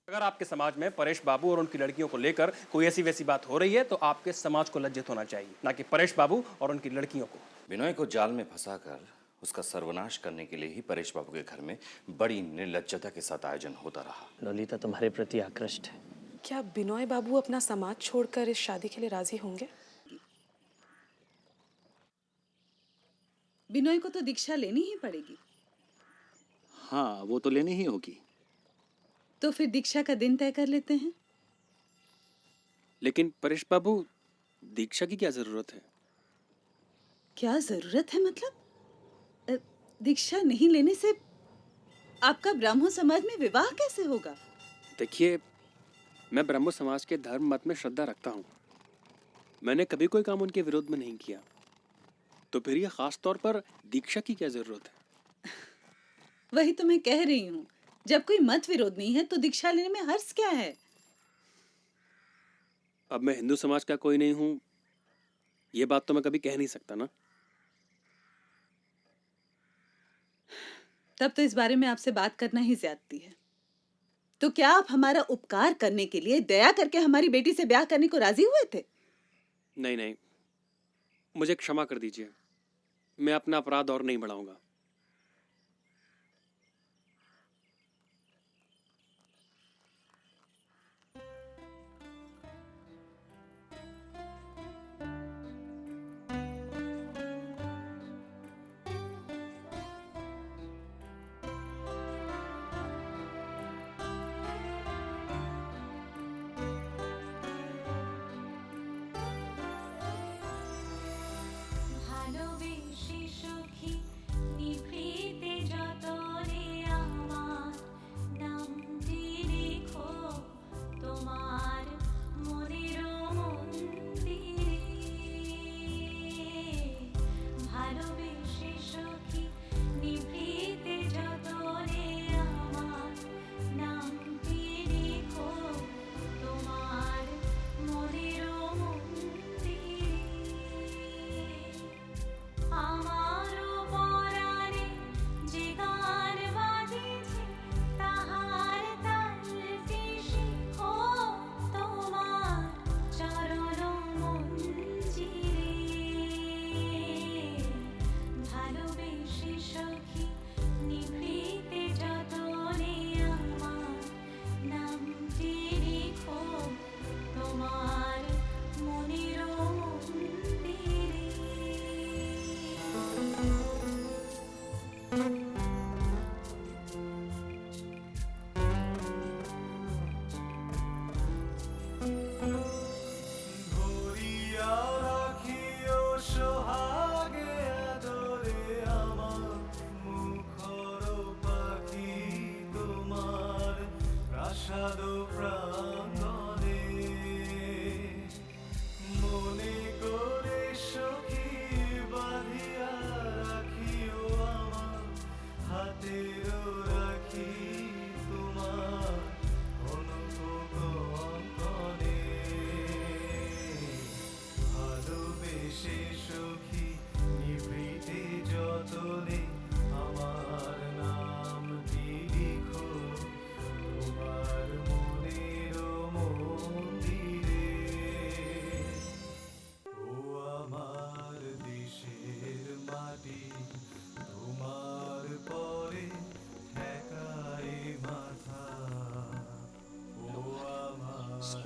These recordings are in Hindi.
अगर आपके समाज में परेश बाबू और उनकी लड़कियों को लेकर कोई ऐसी वैसी बात हो रही है तो आपके समाज को लज्जित होना चाहिए, ना कि परेश बाबू और उनकी लड़कियों को। बिनोय को जाल में फंसाकर उसका सर्वनाश करने के लिए ही परेश बाबू के घर में बड़ी निर्लज्जता के साथ आयोजन होता रहा। ललिता तुम्हारे प्रति आकृष्ट है। क्या बिनोय बाबू अपना समाज छोड़कर इस शादी के लिए राजी होंगे? बिनोय को तो दीक्षा लेनी ही पड़ेगी। हाँ, वो तो लेनी ही होगी। तो फिर दीक्षा का दिन तय कर लेते हैं। लेकिन परेश बाबू, दीक्षा की क्या जरूरत है? क्या जरूरत है मतलब? दीक्षा नहीं लेने से आपका ब्राह्मण समाज में विवाह कैसे होगा? देखिए, मैं ब्रह्मो समाज के धर्म मत में श्रद्धा रखता हूँ। मैंने कभी कोई काम उनके विरोध में नहीं किया, तो फिर ये खास तौर पर दीक्षा की क्या जरूरत है? वही तो मैं कह रही हूँ, जब कोई मत विरोध नहीं है तो दीक्षा लेने में हर्ज क्या है? अब मैं हिंदू समाज का कोई नहीं हूँ, ये बात तो मैं कभी कह नहीं सकता ना। तब तो इस बारे में आपसे बात करना ही ज्यादती है। तो क्या आप हमारा उपकार करने के लिए दया करके हमारी बेटी से ब्याह करने को राजी हुए थे? नहीं नहीं, मुझे क्षमा कर दीजिए, मैं अपना अपराध और नहीं बढ़ाऊंगा।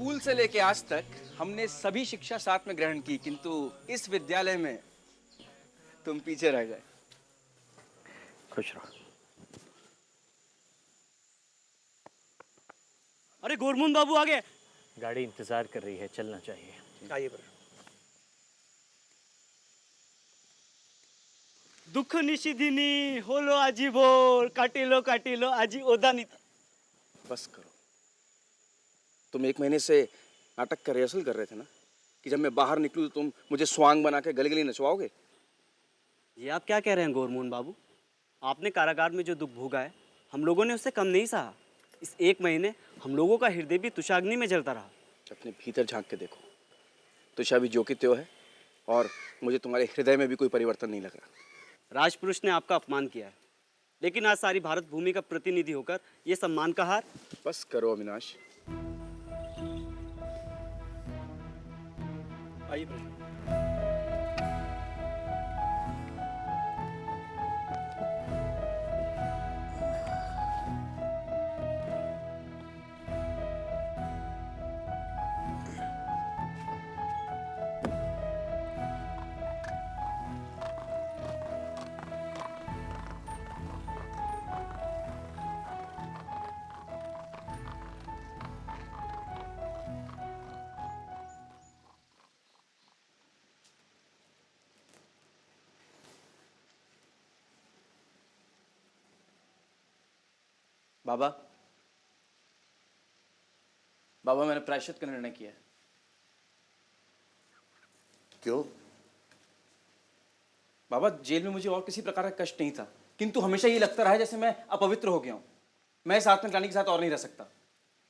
स्कूल से लेके आज तक हमने सभी शिक्षा साथ में ग्रहण की, किंतु इस विद्यालय में तुम पीछे रह गए। खुश रहो। अरे गोरमुन बाबू आ गए। गाड़ी इंतजार कर रही है, चलना चाहिए। आइए पर दुख निशिदिनी होलो आजी बोल काटिलो आजी ओदानी। बस करो। तुम 1 महीने से नाटक का रिहर्सल कर रहे थे ना, कि जब मैं बाहर निकलूं तो तुम मुझे स्वांग बना के गली गली नचवाओगे। ये आप क्या कह रहे हैं गोरमुन बाबू? आपने कारागार में जो दुख भोगा है, हम लोगों ने उससे कम नहीं सहा। इस 1 महीने हम लोगों का हृदय भी तुषाग्नि में जलता रहा। अपने भीतर झांक के देखो, तुषा भी जो की त्यों है, और मुझे तुम्हारे हृदय में भी कोई परिवर्तन नहीं लग रहा। राजपुरुष ने आपका अपमान किया है, लेकिन आज सारी भारत भूमि का प्रतिनिधि होकर ये सम्मान का हार। बस करो अविनाश। आइए प्रश्न। बाबा, बाबा मैंने प्रायश्चित का निर्णय किया है। क्यों? बाबा, जेल में मुझे और किसी प्रकार का कष्ट नहीं था, किंतु हमेशा ये लगता रहा जैसे मैं अपवित्र हो गया हूं। मैं इस आत्मग्लानि के साथ और नहीं रह सकता।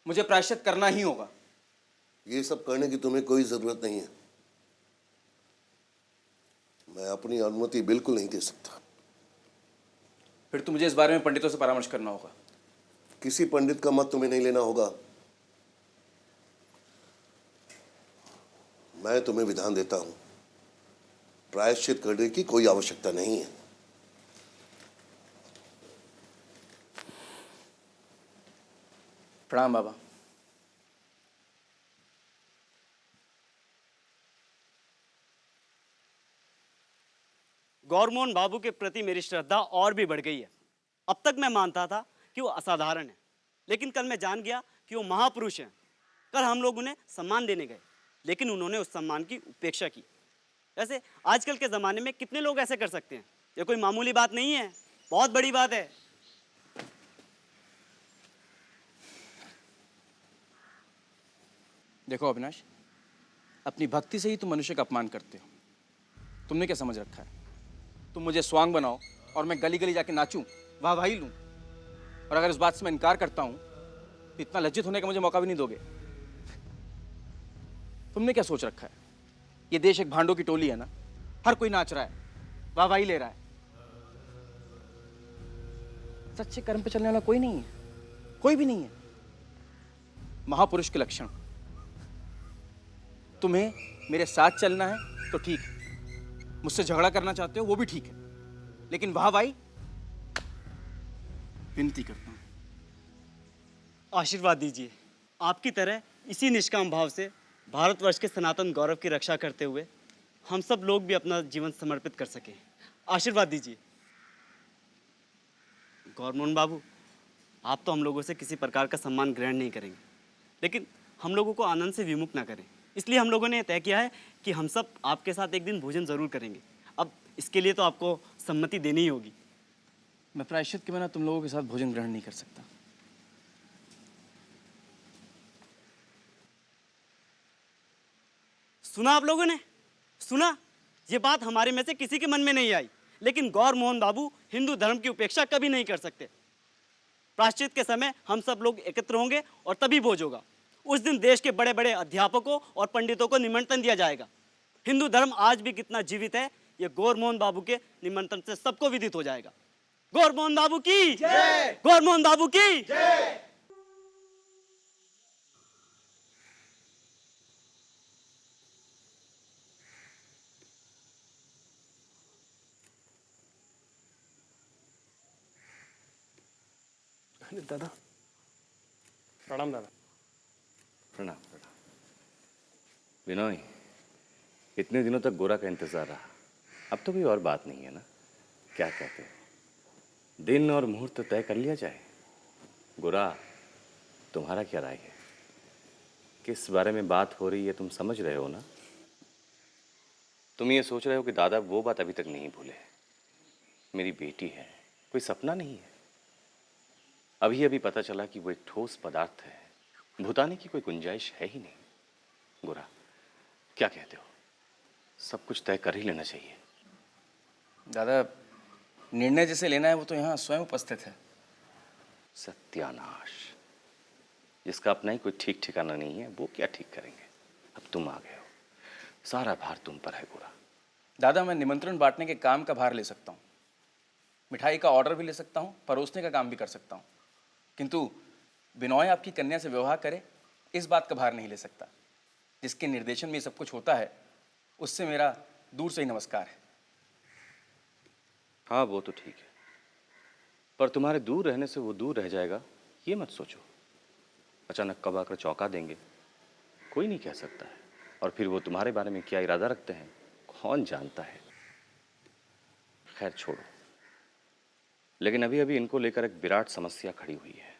मुझे प्रायश्चित करना ही होगा। ये सब करने की तुम्हें कोई जरूरत नहीं है। मैं अपनी अनुमति बिल्कुल नहीं दे सकता। फिर तो मुझे इस बारे में पंडितों से परामर्श करना होगा। किसी पंडित का मत तुम्हें नहीं लेना होगा। मैं तुम्हें विधान देता हूं, प्रायश्चित करने की कोई आवश्यकता नहीं है। प्रणाम बाबा। गौरमोहन बाबू के प्रति मेरी श्रद्धा और भी बढ़ गई है। अब तक मैं मानता था कि वो असाधारण है, लेकिन कल मैं जान गया कि वो महापुरुष हैं। कल हम लोग उन्हें सम्मान देने गए, लेकिन उन्होंने उस सम्मान की उपेक्षा की। वैसे आजकल के ज़माने में कितने लोग ऐसे कर सकते हैं? ये कोई मामूली बात नहीं है, बहुत बड़ी बात है। देखो अविनाश, अपनी भक्ति से ही तुम मनुष्य का अपमान करते हो। तुमने क्या समझ रखा है? तुम मुझे स्वांग बनाओ और मैं गली गली जाके नाचूं, वाह भाई लूं, और अगर इस बात से मैं इनकार करता हूं तो इतना लज्जित होने का मुझे मौका भी नहीं दोगे। तुमने क्या सोच रखा है? ये देश एक भांडों की टोली है ना, हर कोई नाच रहा है, वाह भाई ले रहा है। सच्चे कर्म पे चलने वाला कोई नहीं है, कोई भी नहीं है। महापुरुष के लक्षण। तुम्हें मेरे साथ चलना है तो ठीक है, मुझसे झगड़ा करना चाहते हो वो भी ठीक है, लेकिन वाह भाई विनती करता हूं। आशीर्वाद दीजिए। आपकी तरह इसी निष्काम भाव से भारतवर्ष के सनातन गौरव की रक्षा करते हुए हम सब लोग भी अपना जीवन समर्पित कर सकें। आशीर्वाद दीजिए। गौरमोहन बाबू, आप तो हम लोगों से किसी प्रकार का सम्मान ग्रहण नहीं करेंगे, लेकिन हम लोगों को आनंद से विमुख ना करें। इसलिए हम लोगों ने तय किया है कि हम सब आपके साथ एक दिन भोजन जरूर करेंगे। अब इसके लिए तो आपको सम्मति देनी ही होगी। मैं प्रायश्चित के बिना तुम लोगों के साथ भोजन ग्रहण नहीं कर सकता। सुना आप लोगों ने? सुना? ये बात हमारे में से किसी के मन में नहीं आई, लेकिन गौरमोहन बाबू हिंदू धर्म की उपेक्षा कभी नहीं कर सकते। प्रायश्चित के समय हम सब लोग एकत्र होंगे और तभी भोज होगा। उस दिन देश के बड़े बड़े अध्यापकों और पंडितों को निमंत्रण दिया जाएगा। हिंदू धर्म आज भी कितना जीवित है, ये गौरमोहन बाबू के निमंत्रण से सबको विदित हो जाएगा। गौरमोहन बाबू की जय! गौरमोहन बाबू की जय! दादा प्रणाम। दादा प्रणाम प्रणाम। बिनोई, इतने दिनों तक गोरा का इंतजार रहा, अब तो कोई और बात नहीं है ना? क्या कहते हो, दिन और मुहूर्त तय कर लिया जाए? गोरा, तुम्हारा क्या राय है? किस बारे में बात हो रही है तुम समझ रहे हो ना? तुम ये सोच रहे हो कि दादा वो बात अभी तक नहीं भूले। मेरी बेटी है, कोई सपना नहीं है। अभी अभी पता चला कि वो एक ठोस पदार्थ है, भुताने की कोई गुंजाइश है ही नहीं। गोरा, क्या कहते हो? सब कुछ तय कर ही लेना चाहिए। दादा, निर्णय जैसे लेना है वो तो यहाँ स्वयं उपस्थित है। सत्यानाश, जिसका अपना ही कोई ठीक ठिकाना नहीं है वो क्या ठीक करेंगे? अब तुम आ गए हो, सारा भार तुम पर है गोरा। दादा, मैं निमंत्रण बांटने के काम का भार ले सकता हूँ, मिठाई का ऑर्डर भी ले सकता हूँ, परोसने का काम भी कर सकता हूँ, किंतु बिनोय आपकी कन्या से विवाह करे इस बात का भार नहीं ले सकता। जिसके निर्देशन में ये सब कुछ होता है उससे मेरा दूर से ही नमस्कार है। हाँ वो तो ठीक है, पर तुम्हारे दूर रहने से वो दूर रह जाएगा ये मत सोचो। अचानक कब आकर चौंका देंगे कोई नहीं कह सकता है, और फिर वो तुम्हारे बारे में क्या इरादा रखते हैं कौन जानता है। खैर छोड़ो, लेकिन अभी अभी इनको लेकर एक विराट समस्या खड़ी हुई है।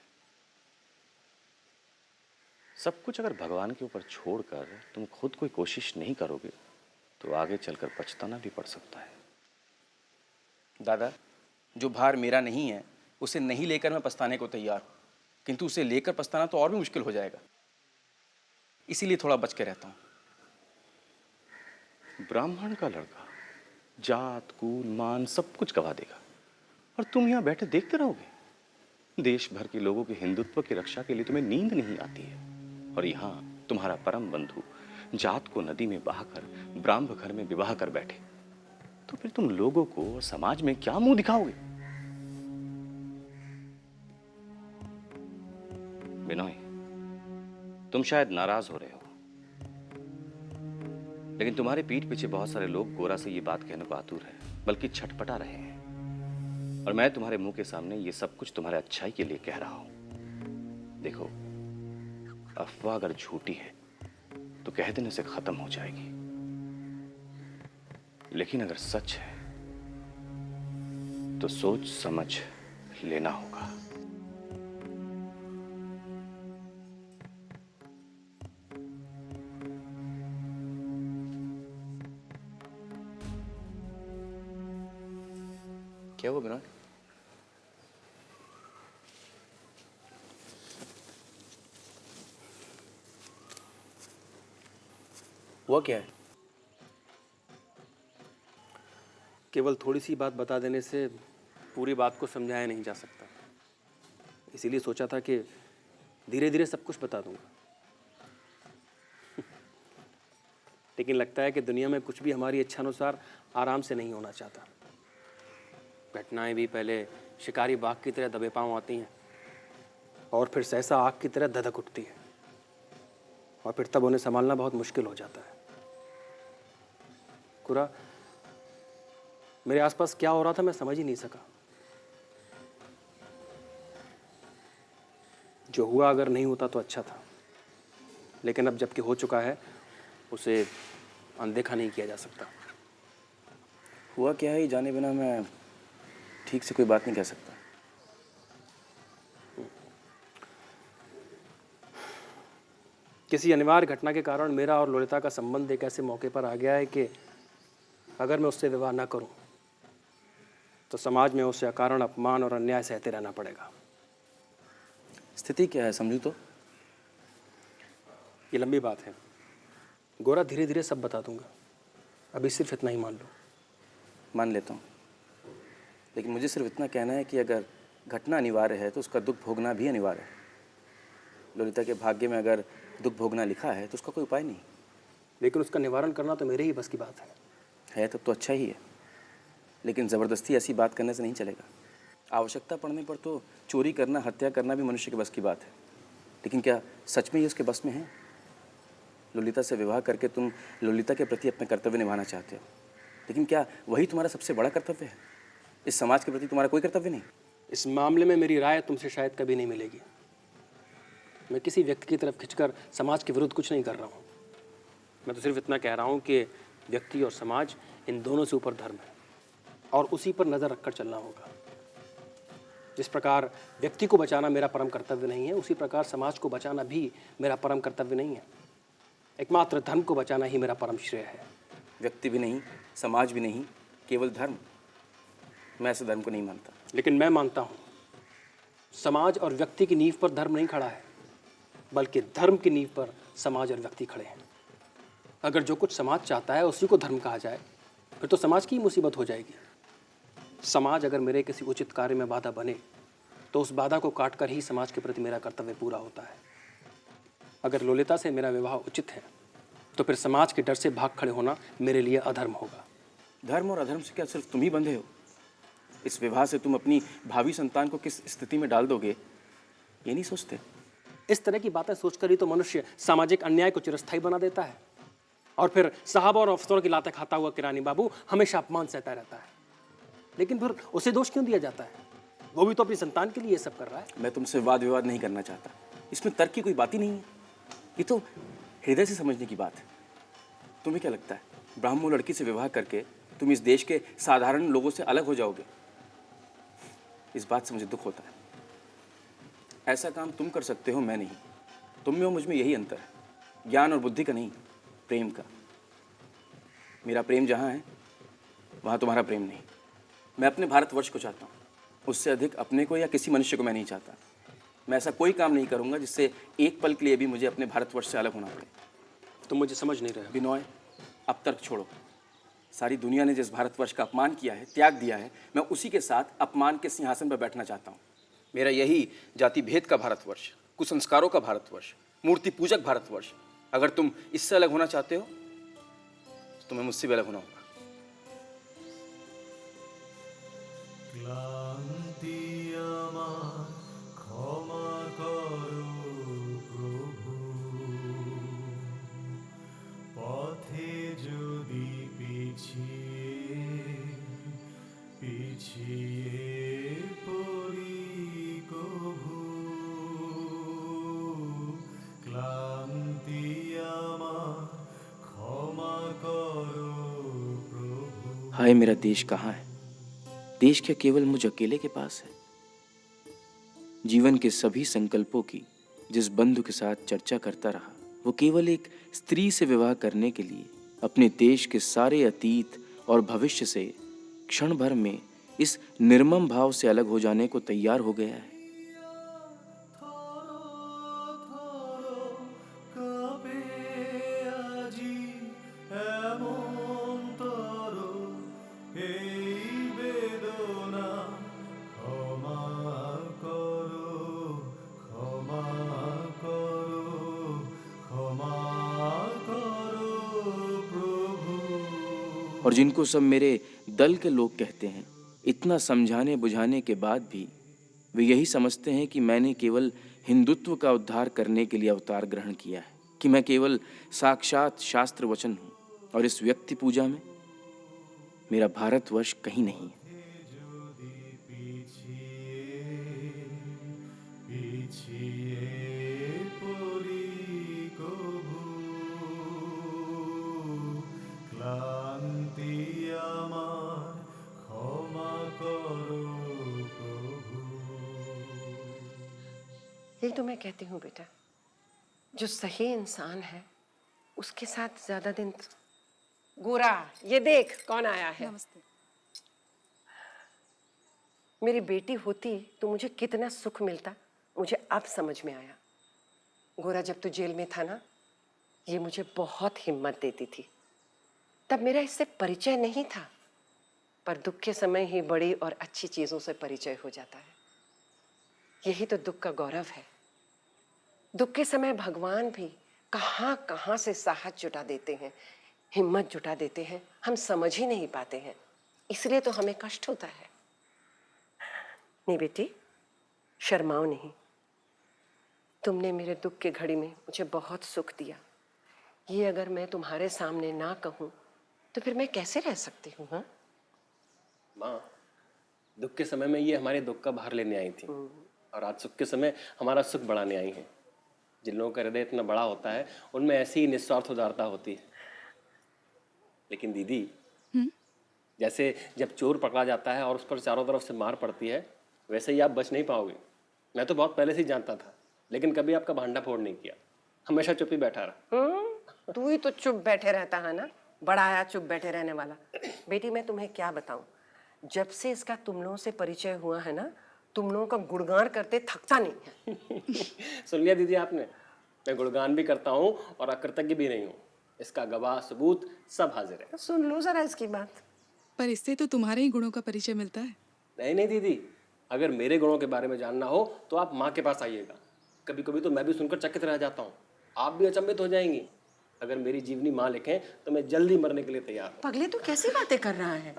सब कुछ अगर भगवान के ऊपर छोड़कर तुम खुद कोई कोशिश नहीं करोगे तो आगे चलकर पछताना भी पड़ सकता है। दादा, जो भार मेरा नहीं है उसे नहीं लेकर मैं पछताने को तैयार हूँ, किंतु उसे लेकर पछताना तो और भी मुश्किल हो जाएगा, इसीलिए थोड़ा बच के रहता हूँ। ब्राह्मण का लड़का जात कुल मान सब कुछ गवा देगा और तुम यहाँ बैठे देखते रहोगे। देश भर के लोगों के हिंदुत्व की रक्षा के लिए तुम्हें नींद नहीं आती है, और यहाँ तुम्हारा परम बंधु जात को नदी में बहाकर ब्राह्म घर में विवाह कर बैठे, तो फिर तुम लोगों को और समाज में क्या मुंह दिखाओगे? बिनोय, तुम शायद नाराज हो रहे हो, लेकिन तुम्हारे पीठ पीछे बहुत सारे लोग गोरा से ये बात कहने को आतुर हैं, बल्कि छटपटा रहे हैं। और मैं तुम्हारे मुंह के सामने ये सब कुछ तुम्हारे अच्छाई के लिए कह रहा हूं। देखो, अफवाह अगर झूठी है तो कह देने से खत्म हो जाएगी, लेकिन अगर सच है तो सोच समझ लेना होगा। क्या हुआ बिनोय? हुआ क्या है? केवल थोड़ी सी बात बता देने से पूरी बात को समझाया नहीं जा सकता, इसीलिए सोचा था कि धीरे धीरे सब कुछ बता दूंगा। लेकिन लगता है कि दुनिया में कुछ भी हमारी इच्छानुसार आराम से नहीं होना चाहता। घटनाएं भी पहले शिकारी बाघ की तरह दबे पांव आती हैं और फिर सहसा आग की तरह धधक उठती है, और फिर तब उन्हें संभालना बहुत मुश्किल हो जाता है। कुरा, मेरे आसपास क्या हो रहा था मैं समझ ही नहीं सका। जो हुआ अगर नहीं होता तो अच्छा था, लेकिन अब जबकि हो चुका है उसे अनदेखा नहीं किया जा सकता। हुआ क्या है ये जाने बिना मैं ठीक से कोई बात नहीं कह सकता। किसी अनिवार्य घटना के कारण मेरा और ललिता का संबंध एक ऐसे मौके पर आ गया है कि अगर मैं उससे विवाह ना करूं तो समाज में उसे अकारण अपमान और अन्याय सहते रहना पड़ेगा। स्थिति क्या है समझू तो? ये लंबी बात है गोरा, धीरे धीरे सब बता दूंगा, अभी सिर्फ इतना ही मान लो। मान लेता हूँ, लेकिन मुझे सिर्फ इतना कहना है कि अगर घटना अनिवार्य है तो उसका दुख भोगना भी अनिवार्य है। ललिता के भाग्य में अगर दुख भोगना लिखा है तो उसका कोई उपाय नहीं। लेकिन उसका निवारण करना तो मेरे ही बस की बात है। तब तो अच्छा ही है, लेकिन ज़बरदस्ती ऐसी बात करने से नहीं चलेगा। आवश्यकता पड़ने पर तो चोरी करना, हत्या करना भी मनुष्य के बस की बात है, लेकिन क्या सच में ये उसके बस में है? ललिता से विवाह करके तुम ललिता के प्रति अपना कर्तव्य निभाना चाहते हो, लेकिन क्या वही तुम्हारा सबसे बड़ा कर्तव्य है? इस समाज के प्रति तुम्हारा कोई कर्तव्य नहीं? इस मामले में मेरी राय तुमसे शायद कभी नहीं मिलेगी। मैं किसी व्यक्ति की तरफ खिंचकर समाज के विरुद्ध कुछ नहीं कर रहा हूँ। मैं तो सिर्फ इतना कह रहा हूँ कि व्यक्ति और समाज इन दोनों से ऊपर धर्म है और उसी पर नज़र रखकर चलना होगा। जिस प्रकार व्यक्ति को बचाना मेरा परम कर्तव्य नहीं है, उसी प्रकार समाज को बचाना भी मेरा परम कर्तव्य नहीं है। एकमात्र धर्म को बचाना ही मेरा परम श्रेय है। व्यक्ति भी नहीं, समाज भी नहीं, केवल धर्म। मैं ऐसे धर्म को नहीं मानता। लेकिन मैं मानता हूँ समाज और व्यक्ति की नींव पर धर्म नहीं खड़ा है, बल्कि धर्म की नींव पर समाज और व्यक्ति खड़े हैं। अगर जो कुछ समाज चाहता है उसी को धर्म कहा जाए, फिर तो समाज की ही मुसीबत हो जाएगी। समाज अगर मेरे किसी उचित कार्य में बाधा बने तो उस बाधा को काट कर ही समाज के प्रति मेरा कर्तव्य पूरा होता है। अगर ललिता से मेरा विवाह उचित है तो फिर समाज के डर से भाग खड़े होना मेरे लिए अधर्म होगा। धर्म और अधर्म से क्या सिर्फ तुम ही बंधे हो? इस विवाह से तुम अपनी भावी संतान को किस स्थिति में डाल दोगे, ये नहीं सोचते? इस तरह की बातें सोचकर ही तो मनुष्य सामाजिक अन्याय को चिरस्थायी बना देता है और फिर साहब और अफसरों की लातें खाता हुआ किरानी बाबू हमेशा अपमान सहता रहता है। लेकिन फिर उसे दोष क्यों दिया जाता है? वो भी तो अपनी संतान के लिए ये सब कर रहा है। मैं तुमसे वाद विवाद नहीं करना चाहता, इसमें तर्क की कोई बात ही नहीं है। ये तो हृदय से समझने की बात है। तुम्हें क्या लगता है ब्राह्मण लड़की से विवाह करके तुम इस देश के साधारण लोगों से अलग हो जाओगे? इस बात से मुझे दुख होता है। ऐसा काम तुम कर सकते हो, मैं नहीं। तुम में और मुझ में यही अंतर है, ज्ञान और बुद्धि का नहीं, प्रेम का। मेरा प्रेम जहाँ है वहाँ तुम्हारा प्रेम नहीं। मैं अपने भारतवर्ष को चाहता हूँ, उससे अधिक अपने को या किसी मनुष्य को मैं नहीं चाहता। मैं ऐसा कोई काम नहीं करूँगा जिससे एक पल के लिए भी मुझे अपने भारतवर्ष से अलग होना पड़े। तुम मुझे समझ नहीं रहे। बिनोय, अब तर्क छोड़ो। सारी दुनिया ने जिस भारतवर्ष का अपमान किया है, त्याग दिया है, मैं उसी के साथ अपमान के सिंहासन पर बैठना चाहता हूँ। मेरा यही जाति भेद का भारतवर्ष, कुसंस्कारों का भारतवर्ष, मूर्ति पूजक भारतवर्ष। अगर तुम इससे अलग होना चाहते हो तो तुम्हें मुझसे भी अलग होना होगा। हाय मेरा देश कहाँ है? देश क्या केवल मुझ अकेले के पास है? जीवन के सभी संकल्पों की जिस बंधु के साथ चर्चा करता रहा, वो केवल एक स्त्री से विवाह करने के लिए अपने देश के सारे अतीत और भविष्य से क्षण भर में इस निर्मम भाव से अलग हो जाने को तैयार हो गया है। और जिनको सब मेरे दल के लोग कहते हैं, इतना समझाने बुझाने के बाद भी वे यही समझते हैं कि मैंने केवल हिंदुत्व का उद्धार करने के लिए अवतार ग्रहण किया है, कि मैं केवल साक्षात शास्त्र वचन हूँ और इस व्यक्ति पूजा में मेरा भारतवर्ष कहीं नहीं है। यही तो मैं कहती हूँ बेटा, जो सही इंसान है उसके साथ ज्यादा दिन। गोरा, ये देख कौन आया है। नमस्ते। मेरी बेटी होती तो मुझे कितना सुख मिलता, मुझे अब समझ में आया। गोरा, जब तू जेल में था ना, ये मुझे बहुत हिम्मत देती थी। तब मेरा इससे परिचय नहीं था, पर दुख के समय ही बड़ी और अच्छी चीजों से परिचय हो जाता है। यही तो दुख का गौरव है। दुख के समय भगवान भी कहाँ कहाँ से साहस जुटा देते हैं, हिम्मत जुटा देते हैं, हम समझ ही नहीं पाते हैं। इसलिए तो हमें कष्ट होता है। नहीं बेटी, शर्माओ नहीं। तुमने मेरे दुख के घड़ी में मुझे बहुत सुख दिया। ये अगर मैं तुम्हारे सामने ना कहूँ तो फिर मैं कैसे रह सकती हूँ? हाँ माँ, दुख के समय में ये हमारे दुख का भार लेने आई थी और आज सुख के समय हमारा सुख बढ़ाने आई हैं। जिन लोगों का हृदय इतना बड़ा होता है उनमें ऐसी ही निस्वार्थ उदारता होती है। लेकिन दीदी, जैसे जब चोर पकड़ा जाता है और उस पर चारों तरफ से मार पड़ती है, वैसे ही आप बच नहीं पाओगे। मैं तो बहुत पहले से ही जानता था, लेकिन कभी आपका भांडा फोड़ नहीं किया, हमेशा चुप ही बैठा रहा। तू ही तो चुप बैठे रहता है ना, बड़ा आया चुप बैठे रहने वाला। बेटी मैं तुम्हें क्या बताऊं, जब से इसका तुम लोगों से परिचय हुआ है ना, तुम लोगों का गुणगान करते थकता नहीं है। सुन लिया दीदी आपने, मैं गुणगान भी करता हूँ और अकृतज्ञ भी नहीं हूँ। इसका गवाह सबूत सब हाजिर है। सुन लो जरा इसकी बात। पर इससे तो तुम्हारे ही गुणों का परिचय मिलता है। नहीं नहीं दीदी, अगर मेरे गुणों के बारे में जानना हो तो आप माँ के पास आइएगा। कभी कभी तो मैं भी सुनकर चकित रह जाता हूँ, आप भी अचंभित हो जाएंगी। अगर मेरी जीवनी माँ लिखें तो मैं जल्दी मरने के लिए तैयार हूँ। पगले तू कैसी बातें कर रहा है?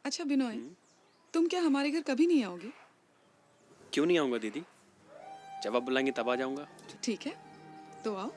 अच्छा बिनोय, तुम क्या हमारे घर कभी नहीं आओगे? क्यों नहीं आऊँगा दीदी, जब आप बुलाएंगे तब आ जाऊँगा। ठीक है, तो आओ।